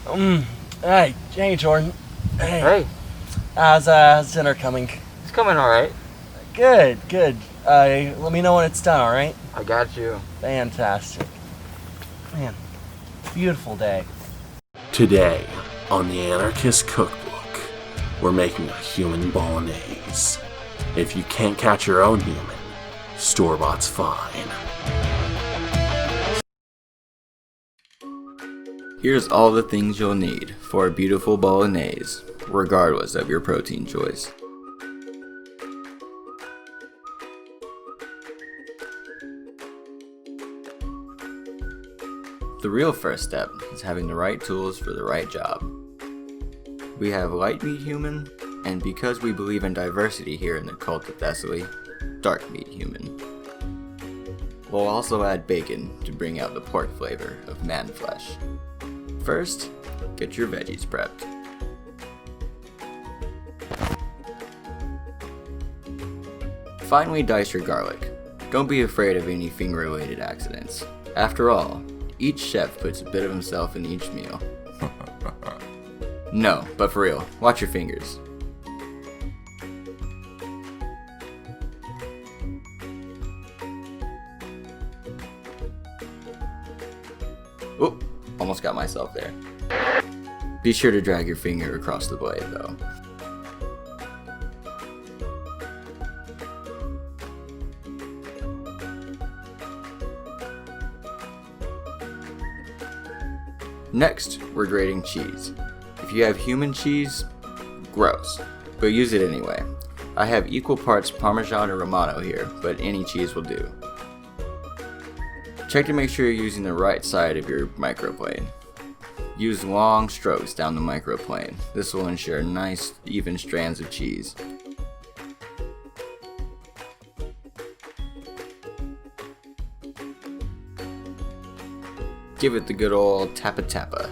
Hey, Jordan. Hey. Hey, How's dinner coming? it's coming alright. Good. Let me know when it's done, alright? I got you. Fantastic. Man, beautiful day. Today, on the Anarchist Cookbook, we're making a human Bolognese. If you can't catch your own human, store-bought's fine. Here's all the things you'll need for a beautiful Bolognese, regardless of your protein choice. The real first step is having the right tools for the right job. We have light meat human, and because we believe in diversity here in the cult of Thessaly, dark meat human. We'll also add bacon to bring out the pork flavor of man flesh. First, get your veggies prepped. Finally, dice your garlic. Don't be afraid of any finger-related accidents. After all, each chef puts a bit of himself in each meal. No, but for real, watch your fingers. Oop, almost got myself there. Be sure to drag your finger across the blade though. Next, we're grating cheese. If you have human cheese, gross, but use it anyway. I have equal parts Parmesan or Romano here, but any cheese will do. Check to make sure you're using the right side of your microplane. Use long strokes down the microplane. This will ensure nice, even strands of cheese. Give it the good old tappa tappa.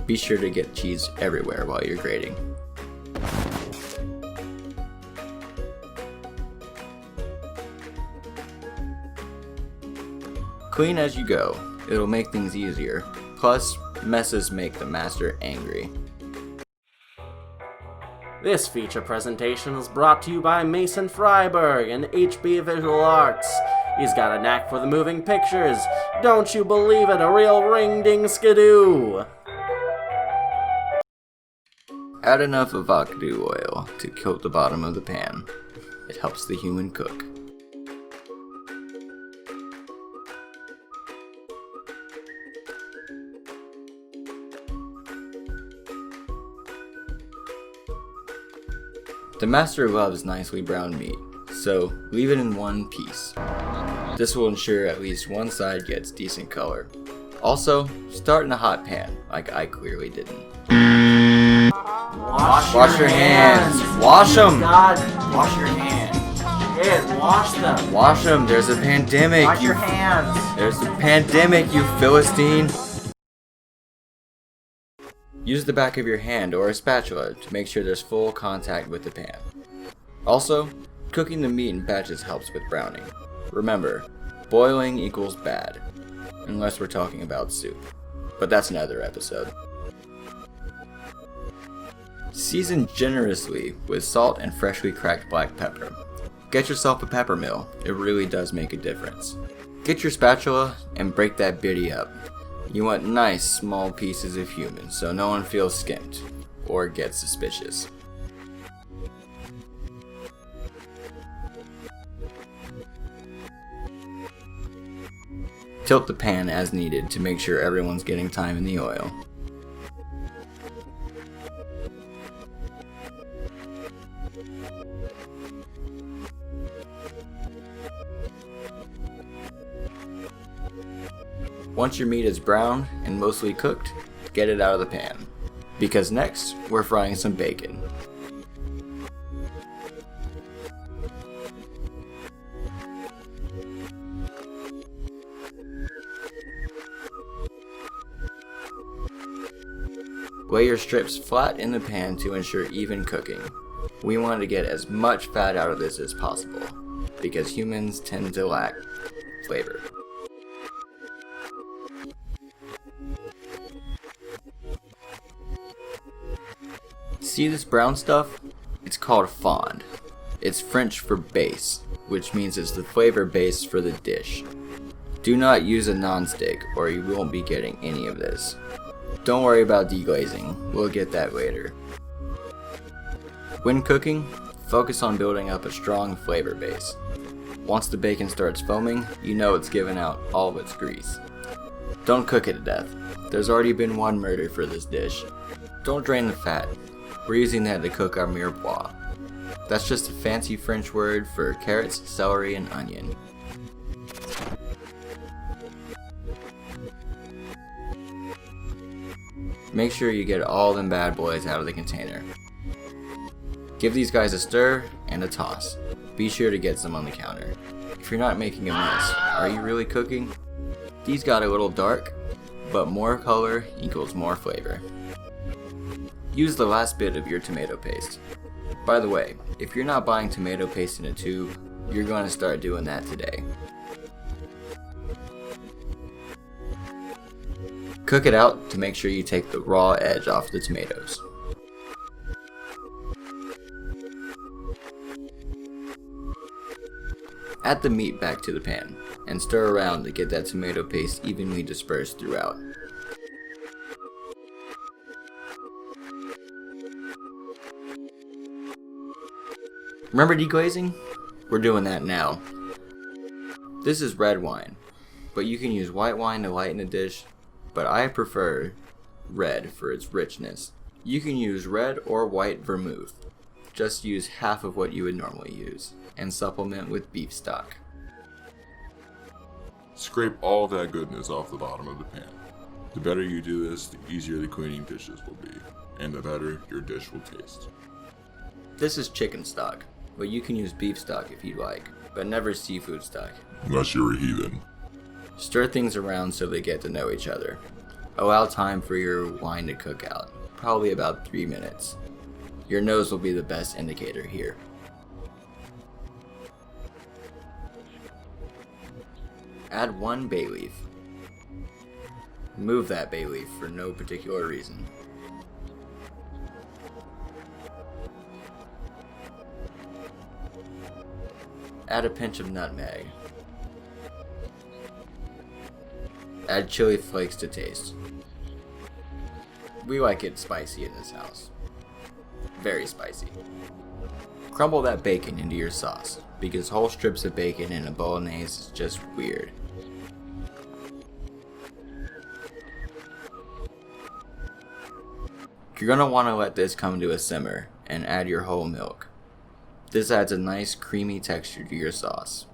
Be sure to get cheese everywhere while you're grating. Clean as you go, it'll make things easier. Plus, messes make the master angry. This feature presentation is brought to you by Mason Freiberg and HB Visual Arts. He's got a knack for the moving pictures. Don't you believe it, a real ring-ding-skidoo! Add enough of akdu oil to coat the bottom of the pan. It helps the human cook. The master loves nicely browned meat, so leave it in one piece. This will ensure at least one side gets decent color. Also, start in a hot pan, like I clearly didn't. Wash your hands! Wash them! God, wash your hands. Yeah, wash them. Wash them! There's a pandemic! Wash your hands. There's a pandemic, you Philistine! Use the back of your hand or a spatula to make sure there's full contact with the pan. Also, cooking the meat in batches helps with browning. Remember, boiling equals bad, unless we're talking about soup. But that's another episode. Season generously with salt and freshly cracked black pepper. Get yourself a pepper mill, it really does make a difference. Get your spatula and break that bitty up. You want nice small pieces of human so no one feels skimped or gets suspicious. Tilt the pan as needed to make sure everyone's getting time in the oil. Once your meat is brown and mostly cooked, get it out of the pan. Because next, we're frying some bacon. Lay your strips flat in the pan to ensure even cooking. We want to get as much fat out of this as possible, because humans tend to lack flavor. See this brown stuff? It's called fond. It's French for base, which means it's the flavor base for the dish. Do not use a non-stick or you won't be getting any of this. Don't worry about deglazing, we'll get that later. When cooking, focus on building up a strong flavor base. Once the bacon starts foaming, you know it's given out all of its grease. Don't cook it to death. There's already been one murder for this dish. Don't drain the fat. We're using that to cook our mirepoix. That's just a fancy French word for carrots, celery, and onion. Make sure you get all them bad boys out of the container. Give these guys a stir and a toss. Be sure to get some on the counter. If you're not making a mess, are you really cooking? These got a little dark, but more color equals more flavor. Use the last bit of your tomato paste. By the way, if you're not buying tomato paste in a tube, you're going to start doing that today. Cook it out to make sure you take the raw edge off the tomatoes. Add the meat back to the pan and stir around to get that tomato paste evenly dispersed throughout. Remember deglazing? We're doing that now. This is red wine, but you can use white wine to lighten a dish, but I prefer red for its richness. You can use red or white vermouth. Just use half of what you would normally use, and supplement with beef stock. Scrape all that goodness off the bottom of the pan. The better you do this, the easier the cleaning dishes will be, and the better your dish will taste. This is chicken stock, but you can use beef stock if you like, but never seafood stock. Unless you're a heathen. Stir things around so they get to know each other. Allow time for your wine to cook out, probably about 3 minutes. Your nose will be the best indicator here. Add 1 bay leaf. Move that bay leaf for no particular reason. Add a pinch of nutmeg. Add chili flakes to taste. We like it spicy in this house. Very spicy. Crumble that bacon into your sauce, because whole strips of bacon in a bolognese is just weird. You're going to want to let this come to a simmer and add your whole milk. This adds a nice creamy texture to your sauce.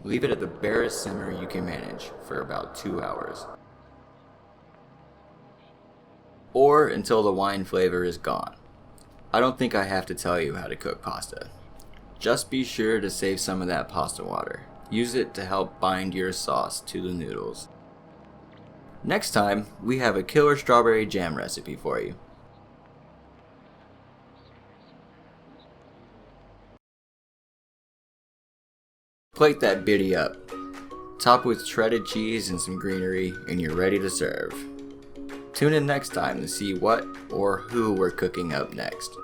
Leave it at the barest simmer you can manage for about 2 hours. Or until the wine flavor is gone. I don't think I have to tell you how to cook pasta. Just be sure to save some of that pasta water. Use it to help bind your sauce to the noodles. Next time, we have a killer strawberry jam recipe for you. Plate that biddy up. Top with shredded cheese and some greenery, and you're ready to serve. Tune in next time to see what or who we're cooking up next.